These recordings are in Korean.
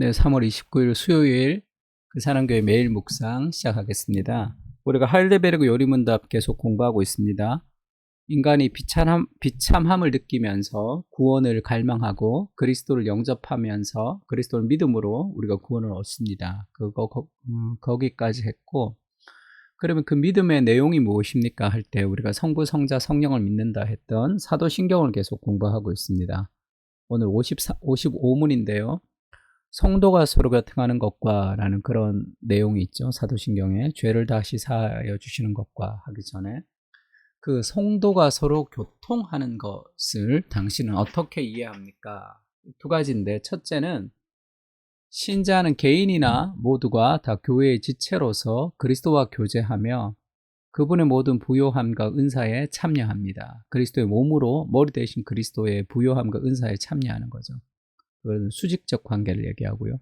네, 3월 29일 수요일 그 사랑교회 매일 묵상 시작하겠습니다. 우리가 하일데베르그 요리문답 계속 공부하고 있습니다. 인간이 비참함을 느끼면서 구원을 갈망하고 그리스도를 영접하면서 그리스도를 믿음으로 우리가 구원을 얻습니다. 거기까지 했고, 그러면 그 믿음의 내용이 무엇입니까? 할 때 우리가 성부, 성자, 성령을 믿는다 했던 사도신경을 계속 공부하고 있습니다. 오늘 55문인데요. 성도가 서로 교통하는 것과 라는 그런 내용이 있죠. 사도신경에 죄를 다시 사하여 주시는 것과 하기 전에 그 성도가 서로 교통하는 것을 당신은 어떻게 이해합니까? 두 가지인데, 첫째는 신자는 개인이나 모두가 다 교회의 지체로서 그리스도와 교제하며 그분의 모든 부요함과 은사에 참여합니다. 그리스도의 몸으로 머리 대신 그리스도의 부요함과 은사에 참여하는 거죠. 그건 수직적 관계를 얘기하고요.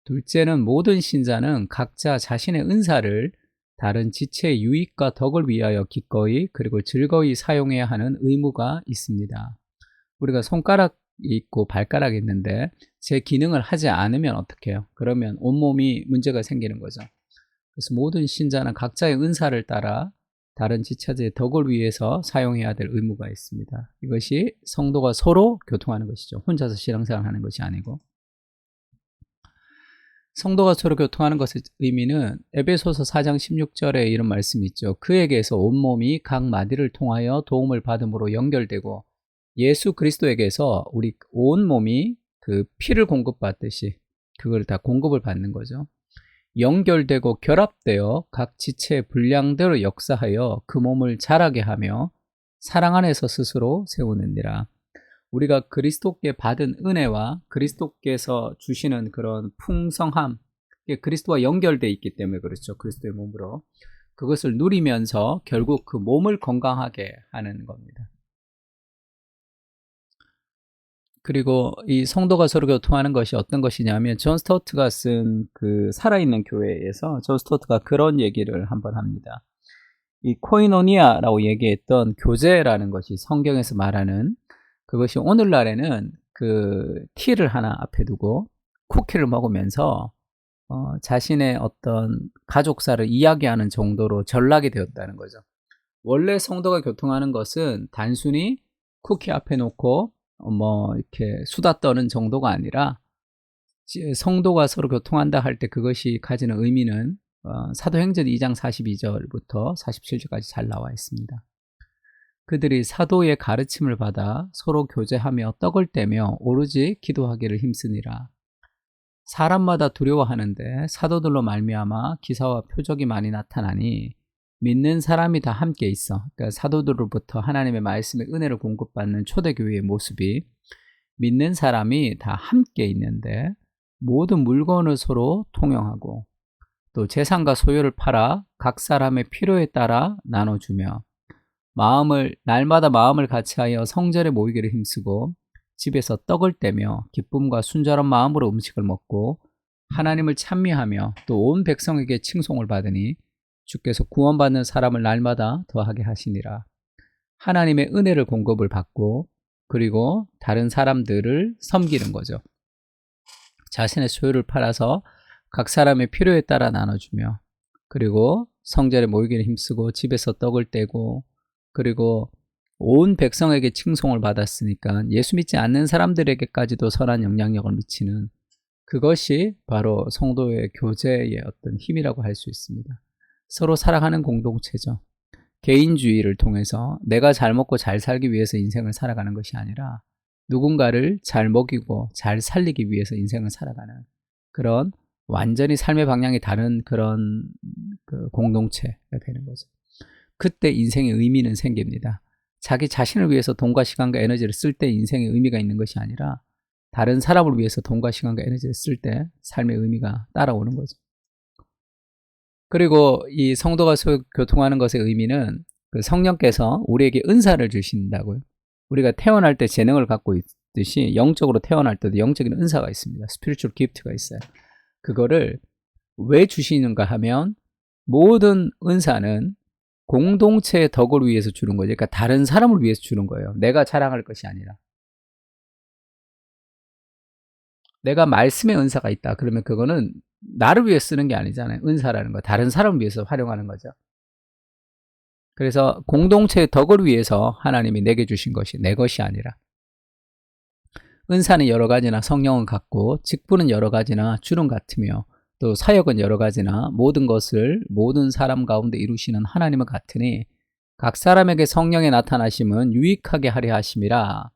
둘째는 모든 신자는 각자 자신의 은사를 다른 지체의 유익과 덕을 위하여 기꺼이 그리고 즐거이 사용해야 하는 의무가 있습니다. 우리가 손가락이 있고 발가락이 있는데 제 기능을 하지 않으면 어떻게 해요? 그러면 온몸이 문제가 생기는 거죠. 그래서 모든 신자는 각자의 은사를 따라 다른 지체의 덕을 위해서 사용해야 될 의무가 있습니다. 이것이 성도가 서로 교통하는 것이죠. 혼자서 신앙생활을 하는 것이 아니고. 성도가 서로 교통하는 것의 의미는 에베소서 4장 16절에 이런 말씀이 있죠. 그에게서 온몸이 각 마디를 통하여 도움을 받음으로 연결되고 예수 그리스도에게서 우리 온몸이 그 피를 공급받듯이 그걸 다 공급을 받는 거죠. 연결되고 결합되어 각 지체의 분량대로 역사하여 그 몸을 자라게 하며 사랑 안에서 스스로 세우느니라. 우리가 그리스도께 받은 은혜와 그리스도께서 주시는 그런 풍성함, 그리스도와 연결되어 있기 때문에 그렇죠. 그리스도의 몸으로. 그것을 누리면서 결국 그 몸을 건강하게 하는 겁니다. 그리고 이 성도가 서로 교통하는 것이 어떤 것이냐면 존 스토트가 쓴 그 살아있는 교회에서 존 스토트가 그런 얘기를 한번 합니다. 이 코이노니아라고 얘기했던 교제라는 것이 성경에서 말하는 그것이 오늘날에는 그 티를 하나 앞에 두고 쿠키를 먹으면서 자신의 어떤 가족사를 이야기하는 정도로 전락이 되었다는 거죠. 원래 성도가 교통하는 것은 단순히 쿠키 앞에 놓고 이렇게 수다 떠는 정도가 아니라 성도가 서로 교통한다 할 때 그것이 가지는 의미는 사도행전 2장 42절부터 47절까지 잘 나와 있습니다. 그들이 사도의 가르침을 받아 서로 교제하며 떡을 떼며 오로지 기도하기를 힘쓰니라. 사람마다 두려워하는데 사도들로 말미암아 기사와 표적이 많이 나타나니 믿는 사람이 다 함께 있어. 그러니까 사도들로부터 하나님의 말씀의 은혜를 공급받는 초대교회의 모습이 믿는 사람이 다 함께 있는데 모든 물건을 서로 통용하고 또 재산과 소유를 팔아 각 사람의 필요에 따라 나눠주며 날마다 마음을 같이하여 성전에 모이기를 힘쓰고 집에서 떡을 떼며 기쁨과 순전한 마음으로 음식을 먹고 하나님을 찬미하며 또 온 백성에게 칭송을 받으니 주께서 구원받는 사람을 날마다 더하게 하시니라. 하나님의 은혜를 공급을 받고 그리고 다른 사람들을 섬기는 거죠. 자신의 소유를 팔아서 각 사람의 필요에 따라 나눠주며 그리고 성전에 모이기를 힘쓰고 집에서 떡을 떼고 그리고 온 백성에게 칭송을 받았으니까 예수 믿지 않는 사람들에게까지도 선한 영향력을 미치는 그것이 바로 성도의 교제의 어떤 힘이라고 할 수 있습니다. 서로 사랑하는 공동체죠. 개인주의를 통해서 내가 잘 먹고 잘 살기 위해서 인생을 살아가는 것이 아니라 누군가를 잘 먹이고 잘 살리기 위해서 인생을 살아가는 그런 완전히 삶의 방향이 다른 그런 그 공동체가 되는 거죠. 그때 인생의 의미는 생깁니다. 자기 자신을 위해서 돈과 시간과 에너지를 쓸 때 인생의 의미가 있는 것이 아니라 다른 사람을 위해서 돈과 시간과 에너지를 쓸 때 삶의 의미가 따라오는 거죠. 그리고 이 성도가 교통하는 것의 의미는 그 성령께서 우리에게 은사를 주신다고요. 우리가 태어날 때 재능을 갖고 있듯이 영적으로 태어날 때도 영적인 은사가 있습니다. 스피리추얼 기프트가 있어요. 그거를 왜 주시는가 하면 모든 은사는 공동체의 덕을 위해서 주는 거죠. 그러니까 다른 사람을 위해서 주는 거예요. 내가 자랑할 것이 아니라. 내가 말씀의 은사가 있다. 그러면 그거는 나를 위해 쓰는 게 아니잖아요. 은사라는 거. 다른 사람을 위해서 활용하는 거죠. 그래서 공동체의 덕을 위해서 하나님이 내게 주신 것이 내 것이 아니라, 은사는 여러 가지나 성령은 같고 직분은 여러 가지나 주는 같으며 또 사역은 여러 가지나 모든 것을 모든 사람 가운데 이루시는 하나님은 같으니 각 사람에게 성령의 나타나심은 유익하게 하려 하심이라.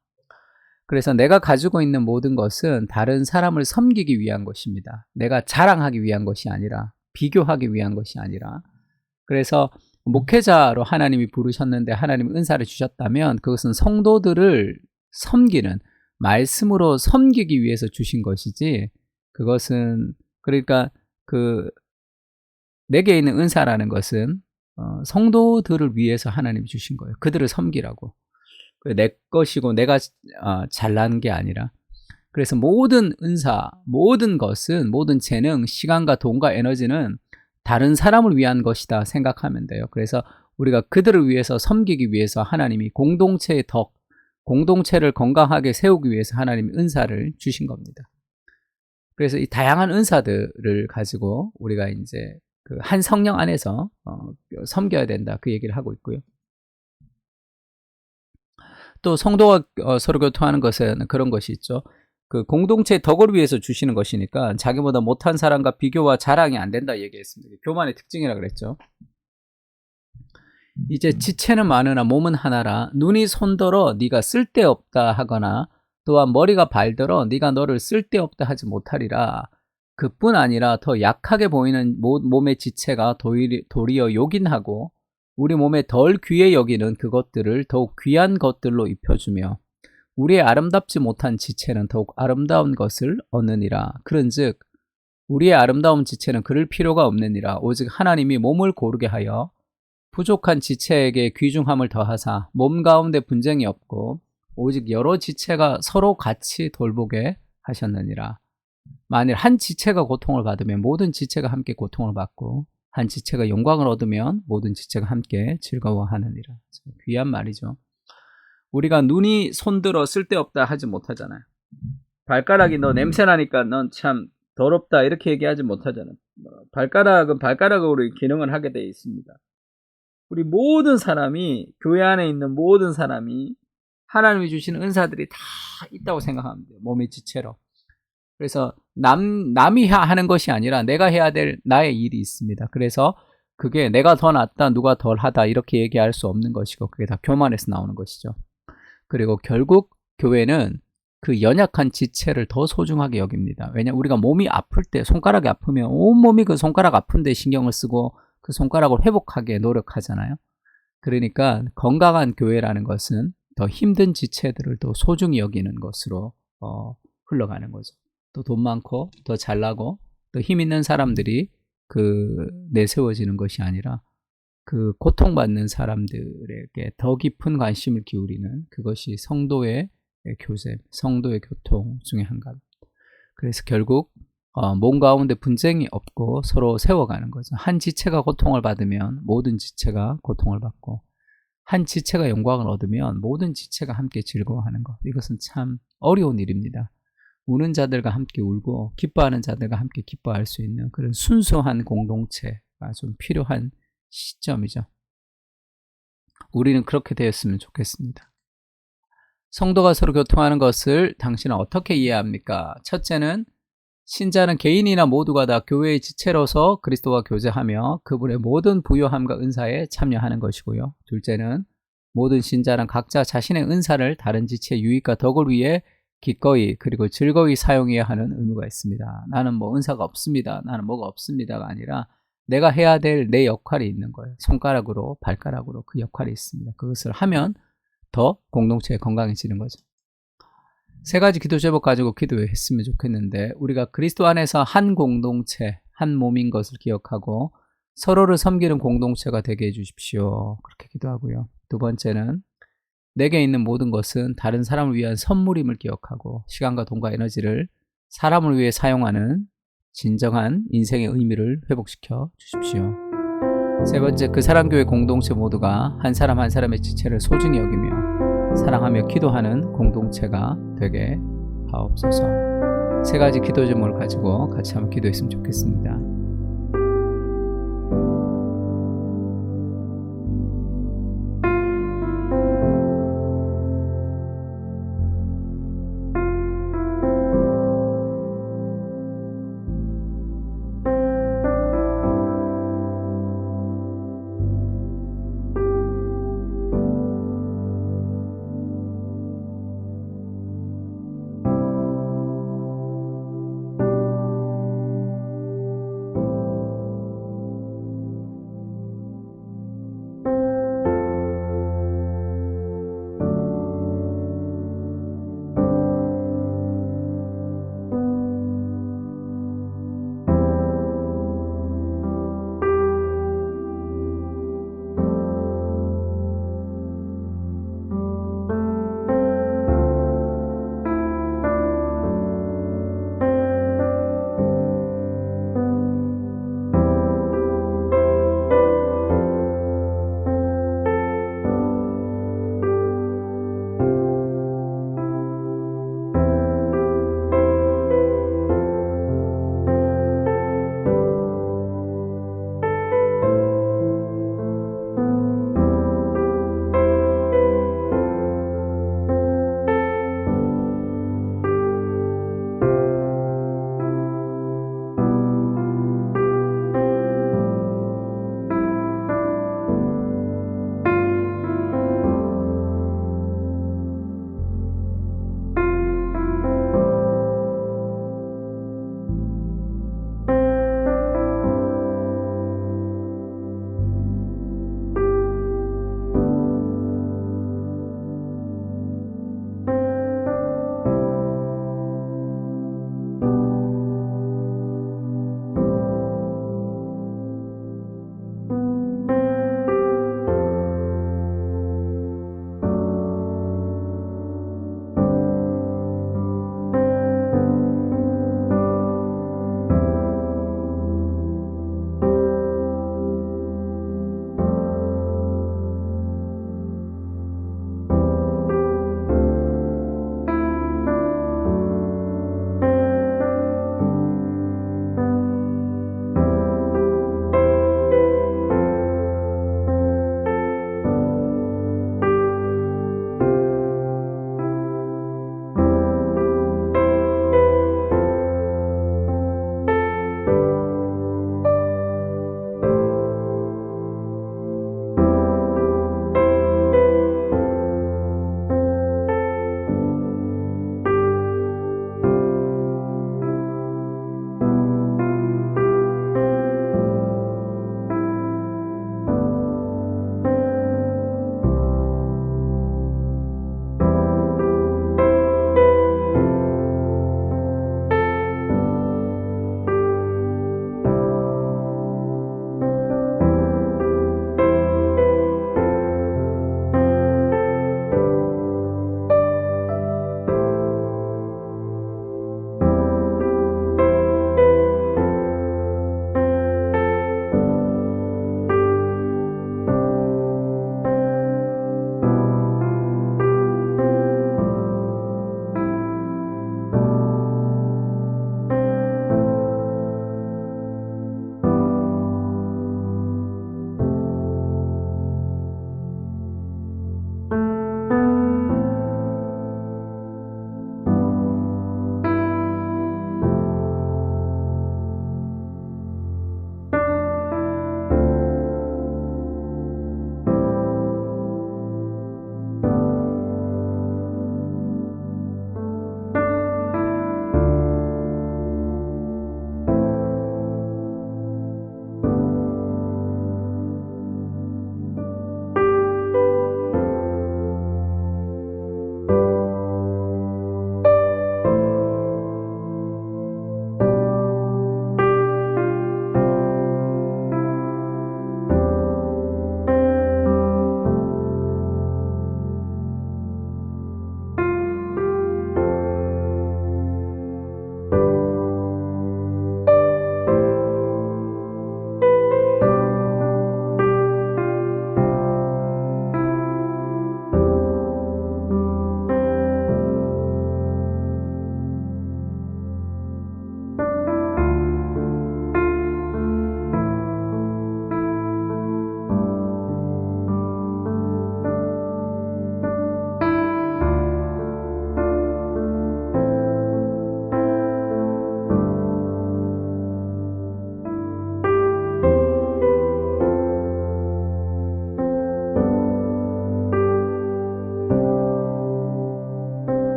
그래서 내가 가지고 있는 모든 것은 다른 사람을 섬기기 위한 것입니다. 내가 자랑하기 위한 것이 아니라, 비교하기 위한 것이 아니라. 그래서 목회자로 하나님이 부르셨는데 하나님이 은사를 주셨다면 그것은 성도들을 섬기는, 말씀으로 섬기기 위해서 주신 것이지, 그것은 그러니까 내게 있는 은사라는 것은 성도들을 위해서 하나님이 주신 거예요. 그들을 섬기라고. 내 것이고 내가 잘난 게 아니라. 그래서 모든 은사, 모든 것은, 모든 재능, 시간과 돈과 에너지는 다른 사람을 위한 것이다 생각하면 돼요. 그래서 우리가 그들을 위해서 섬기기 위해서 하나님이 공동체의 덕, 공동체를 건강하게 세우기 위해서 하나님이 은사를 주신 겁니다. 그래서 이 다양한 은사들을 가지고 우리가 이제 그 한 성령 안에서 섬겨야 된다, 그 얘기를 하고 있고요. 또 성도가 서로 교통하는 것은 그런 것이 있죠. 그 공동체의 덕을 위해서 주시는 것이니까 자기보다 못한 사람과 비교와 자랑이 안 된다 얘기했습니다. 교만의 특징이라 그랬죠. 이제 지체는 많으나 몸은 하나라. 눈이 손더러 네가 쓸데없다 하거나 또한 머리가 발더러 네가 너를 쓸데없다 하지 못하리라. 그뿐 아니라 더 약하게 보이는 몸의 지체가 도리어 요긴하고 우리 몸에 덜 귀해 여기는 그것들을 더욱 귀한 것들로 입혀주며 우리의 아름답지 못한 지체는 더욱 아름다운 것을 얻느니라. 그런즉 우리의 아름다운 지체는 그럴 필요가 없느니라. 오직 하나님이 몸을 고르게 하여 부족한 지체에게 귀중함을 더하사 몸 가운데 분쟁이 없고 오직 여러 지체가 서로 같이 돌보게 하셨느니라. 만일 한 지체가 고통을 받으면 모든 지체가 함께 고통을 받고 한 지체가 영광을 얻으면 모든 지체가 함께 즐거워하느니라. 귀한 말이죠. 우리가 눈이 손들어 쓸데없다 하지 못하잖아요. 발가락이 너 냄새나니까 넌 참 더럽다 이렇게 얘기하지 못하잖아요. 발가락은 발가락으로 기능을 하게 되어 있습니다. 우리 모든 사람이, 교회 안에 있는 모든 사람이 하나님이 주시는 은사들이 다 있다고 생각하면 돼요. 몸의 지체로. 그래서 남이 하는 것이 아니라 내가 해야 될 나의 일이 있습니다. 그래서 그게 내가 더 낫다, 누가 덜 하다 이렇게 얘기할 수 없는 것이고 그게 다 교만에서 나오는 것이죠. 그리고 결국 교회는 그 연약한 지체를 더 소중하게 여깁니다. 왜냐하면 우리가 몸이 아플 때, 손가락이 아프면 온몸이 그 손가락 아픈데 신경을 쓰고 그 손가락을 회복하게 노력하잖아요. 그러니까 건강한 교회라는 것은 더 힘든 지체들을 더 소중히 여기는 것으로 흘러가는 거죠. 또 돈 많고 더 잘나고 더 힘 있는 사람들이 내세워지는 것이 아니라 그 고통받는 사람들에게 더 깊은 관심을 기울이는 그것이 성도의 교제, 성도의 교통 중에 한 가지. 그래서 결국 몸 가운데 분쟁이 없고 서로 세워가는 거죠. 한 지체가 고통을 받으면 모든 지체가 고통을 받고 한 지체가 영광을 얻으면 모든 지체가 함께 즐거워하는 것. 이것은 참 어려운 일입니다. 우는 자들과 함께 울고 기뻐하는 자들과 함께 기뻐할 수 있는 그런 순수한 공동체가 좀 필요한 시점이죠. 우리는 그렇게 되었으면 좋겠습니다. 성도가 서로 교통하는 것을 당신은 어떻게 이해합니까? 첫째는 신자는 개인이나 모두가 다 교회의 지체로서 그리스도와 교제하며 그분의 모든 부요함과 은사에 참여하는 것이고요. 둘째는 모든 신자는 각자 자신의 은사를 다른 지체의 유익과 덕을 위해 기꺼이 그리고 즐거이 사용해야 하는 의무가 있습니다. 나는 뭐 은사가 없습니다. 나는 뭐가 없습니다가 아니라 내가 해야 될 내 역할이 있는 거예요. 손가락으로, 발가락으로 그 역할이 있습니다. 그것을 하면 더 공동체가 건강해지는 거죠. 세 가지 기도 제목 가지고 기도했으면 좋겠는데 우리가 그리스도 안에서 한 공동체, 한 몸인 것을 기억하고 서로를 섬기는 공동체가 되게 해주십시오. 그렇게 기도하고요. 두 번째는 내게 있는 모든 것은 다른 사람을 위한 선물임을 기억하고 시간과 돈과 에너지를 사람을 위해 사용하는 진정한 인생의 의미를 회복시켜 주십시오. 세 번째, 그 사랑교회 공동체 모두가 한 사람 한 사람의 지체를 소중히 여기며 사랑하며 기도하는 공동체가 되게 하옵소서. 세 가지 기도 제목을 가지고 같이 한번 기도했으면 좋겠습니다.